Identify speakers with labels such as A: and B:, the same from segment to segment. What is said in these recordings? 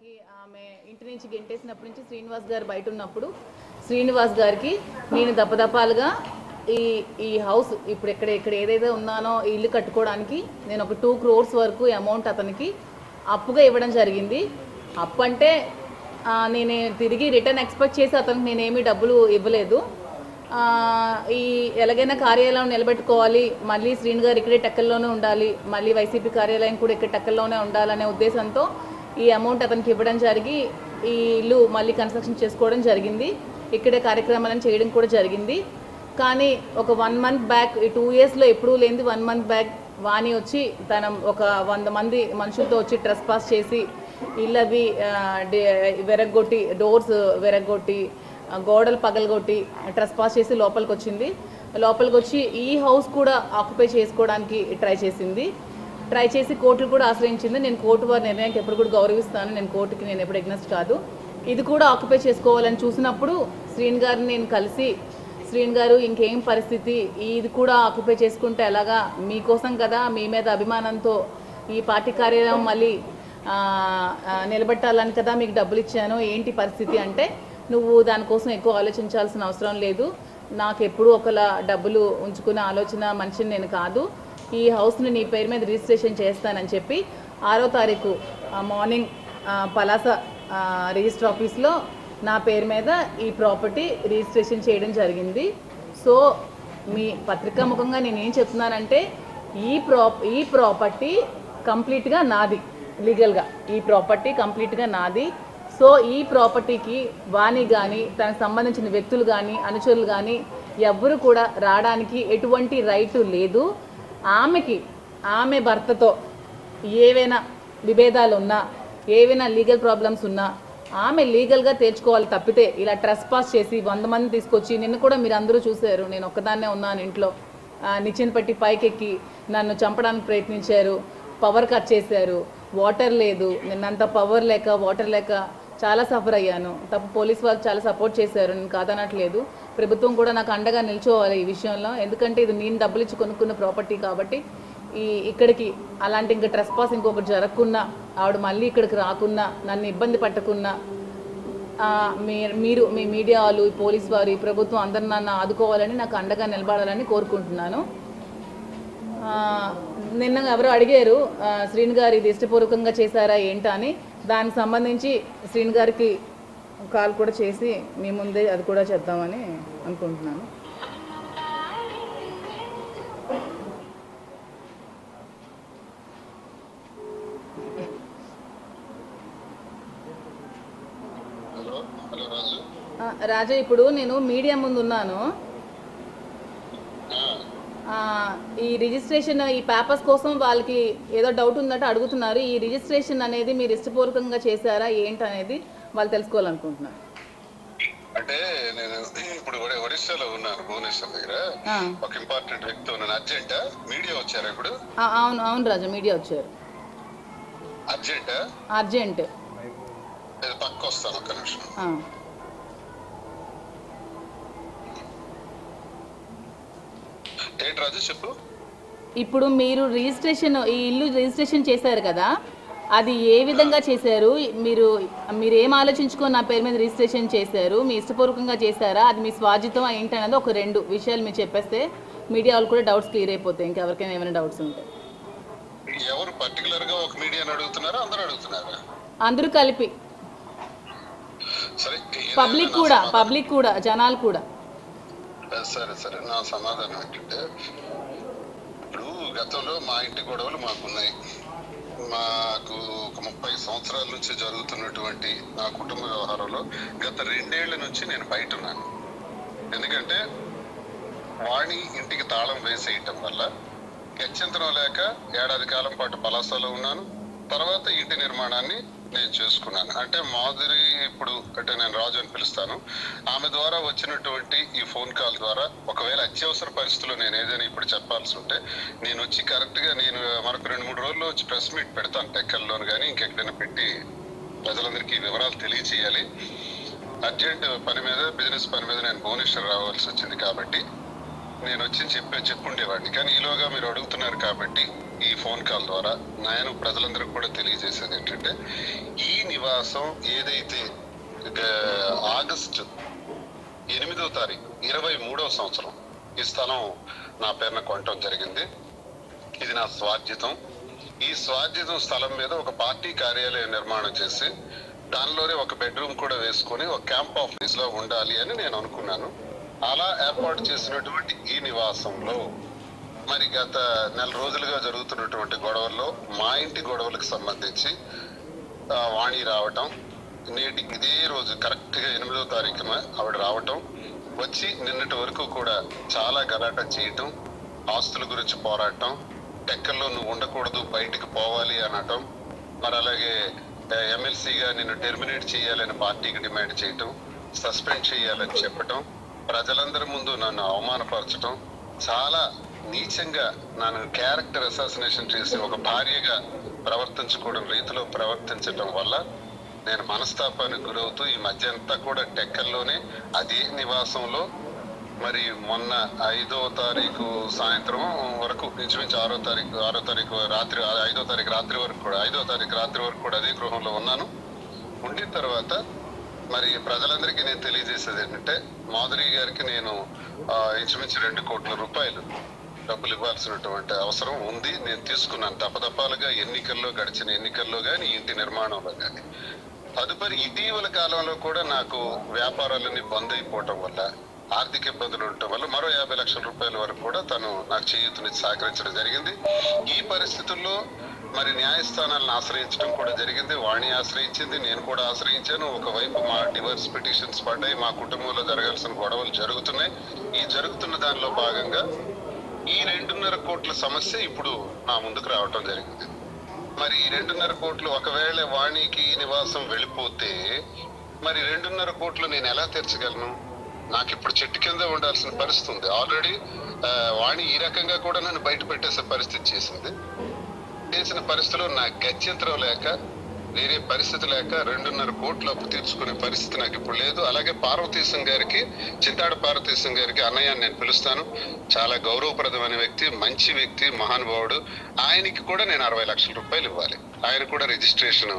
A: గారికి ఆమె ఇంటి నుంచి గెంటేసినప్పటి నుంచి శ్రీనివాస్ గారు బయట ఉన్నప్పుడు శ్రీనివాస్ గారికి నేను దప్పదప్పాలుగా ఈ ఈ హౌస్ ఇప్పుడు ఇక్కడ ఏదైతే ఉన్నానో ఈ ఇల్లు కట్టుకోవడానికి నేను ఒక 2 crores వరకు అమౌంట్ అతనికి అప్పుగా ఇవ్వడం జరిగింది. అప్పు అంటే నేను తిరిగి రిటర్న్ ఎక్స్పెక్ట్ చేసి అతనికి నేనేమీ డబ్బులు ఇవ్వలేదు. ఈ ఎలాగైనా కార్యాలయం నిలబెట్టుకోవాలి, మళ్ళీ శ్రీను గారు ఇక్కడే టెక్కల్లోనే ఉండాలి, మళ్ళీ వైసీపీ కార్యాలయం కూడా ఇక్కడ టెక్కల్లోనే ఉండాలనే ఉద్దేశంతో ఈ అమౌంట్ అతనికి ఇవ్వడం జరిగి ఈ ఇల్లు మళ్ళీ కన్స్ట్రక్షన్ చేసుకోవడం జరిగింది. ఇక్కడే కార్యక్రమాలను చేయడం కూడా జరిగింది. కానీ ఒక 1 month బ్యాక్, ఈ 2 yearsలో ఎప్పుడూ లేనిది 1 month బ్యాక్ వాణి వచ్చి తన ఒక 100 మంది మనుషులతో వచ్చి ట్రెస్ పాస్ చేసి ఇల్లు అవి వెరగొట్టి, డోర్స్ వెరగొట్టి, గోడలు పగలగొట్టి ట్రెస్ పాస్ చేసి లోపలికి వచ్చింది. లోపలికి వచ్చి ఈ హౌస్ కూడా ఆక్యుపై చేసుకోవడానికి ట్రై చేసి కోర్టులు కూడా ఆశ్రయించింది. నేను కోర్టు వారి నిర్ణయానికి ఎప్పుడు కూడా గౌరవిస్తాను. నేను కోర్టుకి నేను ఎప్పుడు ఎగ్నెస్ట్ కాదు. ఇది కూడా ఆక్యుపై చేసుకోవాలని చూసినప్పుడు శ్రీను గారిని నేను కలిసి, శ్రీను గారు ఇంకేం పరిస్థితి, ఇది కూడా ఆక్యుపై చేసుకుంటే ఎలాగా, మీకోసం కదా, మీ మీద అభిమానంతో ఈ పార్టీ కార్యాలయం మళ్ళీ నిలబెట్టాలని కదా మీకు డబ్బులు ఇచ్చాను, ఏంటి పరిస్థితి అంటే, నువ్వు దానికోసం ఎక్కువ ఆలోచించాల్సిన అవసరం లేదు, నాకు ఎప్పుడు ఒకలా డబ్బులు ఉంచుకునే ఆలోచన మనిషిని నేను కాదు, ఈ హౌస్ని నీ పేరు మీద రిజిస్ట్రేషన్ చేస్తానని చెప్పి 6వ తారీఖు మార్నింగ్ పలాస రిజిస్టర్ ఆఫీస్లో నా పేరు మీద ఈ ప్రాపర్టీ రిజిస్ట్రేషన్ చేయడం జరిగింది. సో మీ పత్రికా ముఖంగా నేనేం చెప్తున్నానంటే, ఈ ప్రాపర్టీ కంప్లీట్గా నాది, లీగల్గా ఈ ప్రాపర్టీ కంప్లీట్గా నాది. సో ఈ ప్రాపర్టీకి వాణి కానీ తనకు సంబంధించిన వ్యక్తులు కానీ అనుచరులు కానీ ఎవ్వరు కూడా రావడానికి ఎటువంటి రైటు లేదు. ఆమె భర్తతో ఏవైనా విభేదాలు ఉన్నా, ఏవైనా లీగల్ ప్రాబ్లమ్స్ ఉన్నా ఆమె లీగల్గా తేల్చుకోవాలి తప్పితే ఇలా ట్రెస్ పాస్ చేసి 100 మంది తీసుకొచ్చి, నిన్ను కూడా మీరు అందరూ చూశారు, నేను ఒక్కదాన్నే ఉన్నాను ఇంట్లో, నిచ్చెన పట్టి పైకెక్కి నన్ను చంపడానికి ప్రయత్నించారు, పవర్ కట్ చేశారు, వాటర్ లేదు, నిన్నంత పవర్ లేక వాటర్ లేక చాలా సఫర్ అయ్యాను. పోలీస్ వాళ్ళు చాలా సపోర్ట్ చేశారు, నేను కాదనట్లేదు. ప్రభుత్వం కూడా నాకు అండగా నిల్చోవాలి ఈ విషయంలో, ఎందుకంటే ఇది నేను డబ్బులు ఇచ్చి కొనుక్కున్న ప్రాపర్టీ కాబట్టి. ఇక్కడికి అలాంటి ఇంకా ట్రెస్ పాస్ ఇంకొకటి జరగకున్నా, ఆవిడ మళ్ళీ ఇక్కడికి రాకున్నా, నన్ను ఇబ్బంది పట్టకున్నా, మీరు మీ మీడియా వాళ్ళు, పోలీస్ వారు, ఈ ప్రభుత్వం అందరు నన్ను ఆదుకోవాలని, నాకు అండగా నిలబడాలని కోరుకుంటున్నాను. నిన్న ఎవరో అడిగారు శ్రీను గారు ఇది ఇష్టపూర్వకంగా చేశారా ఏంటా అని, దానికి సంబంధించి శ్రీను గారికి కాల్ కూడా చేసి మీ ముందే అది కూడా చేద్దామని అనుకుంటున్నాను. రాజా, ఇప్పుడు నేను మీడియా ముందు ఉన్నాను. ఈ రిజిస్ట్రేషన్, ఈ పేపర్స్ కోసం వాళ్ళకి ఏదో డౌట్ ఉందంటే అడుగుతున్నారు. ఈ రిజిస్ట్రేషన్ అనేది మీరు ఇష్టపూర్వకంగా చేశారా ఏంటనేది వాళ్ళు తెలుసుకోవాలనుకుంటున్నారు.
B: అంటే నేను ఇప్పుడు ఒడిశాలో ఉన్నాను, భువనేశ్వర్ దగ్గర. ఒక ఇంపార్టెంట్ వ్యక్తి ఉన్నాను. అర్జెంటా? మీడియా వచ్చారా ఇప్పుడు?
A: అవును రాజా, మీడియా వచ్చారు.
B: అర్జెంటా?
A: అర్జెంట్.
B: పక్క వస్తాను, ఒక్క నిమిషం. ఏంటి రాజు చెప్పు.
A: ఇప్పుడు మీరు రిజిస్ట్రేషన్, ఈ ఇల్లు రిజిస్ట్రేషన్ చేశారు కదా, అది ఏ విధంగా చేశారు? మీరు ఏం ఆలోచించుకొని నా పేరు మీద రిజిస్ట్రేషన్ చేశారు? మీ ఇష్టపూర్వకంగా చేశారా, అది మీ స్వార్జితం ఏంటనేది ఒక 2 విషయాలు మీరు చెప్పేస్తే మీడియా వాళ్ళు కూడా డౌట్స్ క్లియర్ అయిపోతాయి, ఇంకెవరికైనా ఏమైనా డౌట్స్ ఉంటాయి.
B: ఎవరు పర్టికులర్ గా ఒక మీడియాని అడుగుతున్నారా, అందరూ అడుగుతున్నారా?
A: అందరూ కలిపి,
B: సరే,
A: పబ్లిక్ కూడా జనాలు కూడా.
B: సరే, నా సమాధానం ఏంటంటే, ఇప్పుడు గతంలో మా ఇంటి గొడవలు మాకున్నాయి. మాకు ఒక 30 సంవత్సరాల నుంచి జరుగుతున్నటువంటి నా కుటుంబ వ్యవహారంలో గత 2 ఏళ్ల నుంచి నేను బయట ఉన్నాను. ఎందుకంటే వాణి ఇంటికి తాళం వేసేయటం వల్ల గత్యంతరం లేక 1 ఏడాది కాలం పాటు పలాసలో ఉన్నాను. తర్వాత ఇంటి నిర్మాణాన్ని నేను చేసుకున్నాను. అంటే మాధురి, ఇప్పుడు అంటే నేను రాజు అని పిలుస్తాను, ఆమె ద్వారా వచ్చినటువంటి ఈ ఫోన్ కాల్ ద్వారా ఒకవేళ అత్యవసర పరిస్థితుల్లో నేను ఏదైనా ఇప్పుడు చెప్పాల్సి ఉంటే నేను వచ్చి కరెక్ట్గా నేను మరొక 2-3 రోజుల్లో వచ్చి ప్రెస్ మీట్ పెడతాను టెక్కల్లోను, కానీ ఇంకెక్కడైనా పెట్టి ప్రజలందరికీ వివరాలు తెలియచేయాలి. అర్జెంట్ పని మీద, బిజినెస్ పని మీద నేను భువనేశ్వర్ రావాల్సి వచ్చింది కాబట్టి నేను వచ్చి చెప్పుండేవాడిని. కానీ ఈలోగా మీరు అడుగుతున్నారు కాబట్టి ఈ ఫోన్ కాల్ ద్వారా నేను ప్రజలందరికీ కూడా తెలియజేసేది ఏంటంటే, ఈ నివాసం ఏదైతే ఆగస్టు 8వ తారీఖు 23వ సంవత్సరం ఈ స్థలం నా పేరున కొనటం జరిగింది. ఇది నా స్వార్జితం. ఈ స్వార్జితం స్థలం మీద ఒక పార్టీ కార్యాలయం నిర్మాణం చేసి దానిలోనే ఒక బెడ్రూమ్ కూడా వేసుకొని ఒక క్యాంప్ ఆఫీస్ లో ఉండాలి అని నేను అనుకున్నాను. అలా ఏర్పాటు చేసినటువంటి ఈ నివాసంలో మరి గత నెల రోజులుగా జరుగుతున్నటువంటి గొడవల్లో మా ఇంటి గొడవలకు సంబంధించి వాణి రావటం, నేటికి ఇదే రోజు కరెక్ట్ గా 8వ తారీఖున ఆవిడ రావటం, వచ్చి నిన్నటి వరకు కూడా చాలా గలాట చేయటం, ఆస్తుల గురించి పోరాటం, టెక్కల్లో నువ్వు ఉండకూడదు బయటికి పోవాలి అనటం, మరి అలాగే ఎమ్మెల్సీగా నిన్ను టెర్మినేట్ చేయాలని పార్టీకి డిమాండ్ చేయటం, సస్పెండ్ చేయాలని చెప్పటం, ప్రజలందరి ముందు నన్ను అవమానపరచటం, చాలా నీచంగా నన్ను క్యారెక్టర్ అసాసినేషన్ చేసి ఒక భార్యగా ప్రవర్తించకూడని రీతిలో ప్రవర్తించటం వల్ల నేను మనస్తాపానికి గురవుతూ ఈ మధ్య అంతా కూడా టెక్కల్లోనే అదే నివాసంలో మరి మొన్న 5వ తారీఖు సాయంత్రం వరకు ఇంచుమించు 6వ తారీఖు రాత్రి 5వ తారీఖు రాత్రి వరకు కూడా 5వ తారీఖు రాత్రి వరకు కూడా అదే గృహంలో ఉన్నాను. ఉండిన తర్వాత మరి ప్రజలందరికీ నేను తెలియజేసేది ఏంటంటే మాధురి గారికి నేను ఇంచుమించు 2 కోట్ల రూపాయలు డబ్బులు ఇవ్వాల్సినటువంటి అవసరం ఉంది. నేను తీసుకున్నాను తప్పతప్పాలుగా గడిచిన ఎన్నికల్లో కానీ ఇంటి నిర్మాణంలో కానీ. తదుపరి ఇటీవల కాలంలో కూడా నాకు వ్యాపారాలన్నీ బంద్ అయిపోవటం వల్ల, ఆర్థిక ఇబ్బందులు ఉండటం వల్ల మరో 50 లక్షల రూపాయల వరకు కూడా తను నాకు చేయూతని సహకరించడం జరిగింది. ఈ పరిస్థితుల్లో మరి న్యాయస్థానాలను ఆశ్రయించడం కూడా జరిగింది. వాణి ఆశ్రయించింది, నేను కూడా ఆశ్రయించాను. ఒకవైపు మా డివర్స్ పిటిషన్స్ పడ్డాయి, మా కుటుంబంలో జరగాల్సిన గొడవలు జరుగుతున్నాయి. ఈ జరుగుతున్న దానిలో భాగంగా ఈ 2.5 కోట్ల సమస్య ఇప్పుడు నా ముందుకు రావటం జరిగింది. మరి ఈ 2.5 కోట్లు ఒకవేళ వాణికి నివాసం వెళ్ళిపోతే మరి 2.5 కోట్లు నేను ఎలా తీర్చగలను? నాకు ఇప్పుడు చెట్టు కింద ఉండాల్సిన పరిస్థితి ఉంది. ఆల్రెడీ వాణి ఈ రకంగా కూడా నన్ను బయట పెట్టేసే పరిస్థితి చేసిన పరిస్థితిలో నా గత్యంతరం లేక, వేరే పరిస్థితి లేక 2.5 కోట్లు అప్పు తీర్చుకునే పరిస్థితి నాకు ఇప్పుడు లేదు. అలాగే పార్వతీశం గారికి, చింతాడు పార్వతీశం గారికి అన్నయ్య నేను పిలుస్తాను. చాలా గౌరవప్రదమైన వ్యక్తి, మంచి వ్యక్తి, మహానుభావుడు. ఆయనకి కూడా నేను 60 లక్షల రూపాయలు ఇవ్వాలి. ఆయన కూడా రిజిస్ట్రేషన్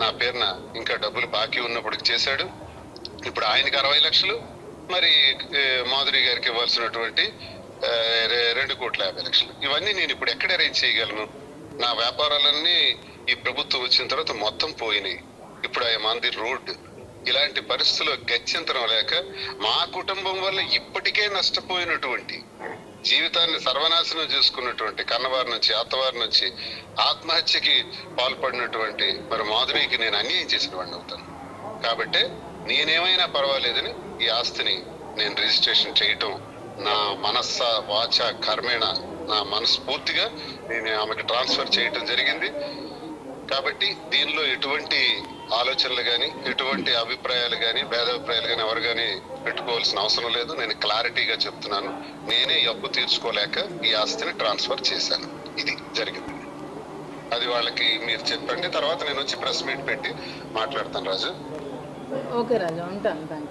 B: నా పేరున ఇంకా డబ్బులు బాకీ ఉన్నప్పటికి చేశాడు. ఇప్పుడు ఆయనకి 60 లక్షలు, మరి మాధురి గారికి ఇవ్వాల్సినటువంటి 2,50,00,000. ఇవన్నీ నేను ఇప్పుడు ఎక్కడ అరేంజ్ చేయగలను? నా వ్యాపారాలన్నీ ఈ ప్రభుత్వం వచ్చిన తర్వాత మొత్తం పోయినాయి. ఇప్పుడు ఐఎమ్ ఆన్ ది రోడ్. ఇలాంటి పరిస్థితుల్లో గత్యంతరం లేక మా కుటుంబం వల్ల ఇప్పటికే నష్టపోయినటువంటి, జీవితాన్ని సర్వనాశనం చేసుకున్నటువంటి కన్నవారి నుంచి, అత్తవారి నుంచి ఆత్మహత్యకి పాల్పడినటువంటి మరి మాధురికి నేను అన్యాయం చేసిన వాడిని అవుతాను. కాబట్టి నేనేమైనా పర్వాలేదని ఈ ఆస్తిని నేను రిజిస్ట్రేషన్ చేయటం నా మనస్స వాచ కర్మేణ, నా మనస్ఫూర్తిగా నేను ఆమెకు ట్రాన్స్ఫర్ చేయటం జరిగింది. కాబట్టి దీనిలో ఎటువంటి ఆలోచనలు కానీ, ఎటువంటి అభిప్రాయాలు కానీ, భేదాభిప్రాయాలు కానీ ఎవరు కానీ పెట్టుకోవాల్సిన అవసరం లేదు. నేను క్లారిటీగా చెప్తున్నాను. నేనే అప్పు తీర్చుకోలేక ఈ ఆస్తిని ట్రాన్స్ఫర్ చేశాను. ఇది జరిగింది. అది వాళ్ళకి మీరు చెప్పండి. తర్వాత నేను వచ్చి ప్రెస్ మీట్ పెట్టి మాట్లాడతాను. రాజు.
A: ఓకే రాజు, ఉంటాను. Thank you.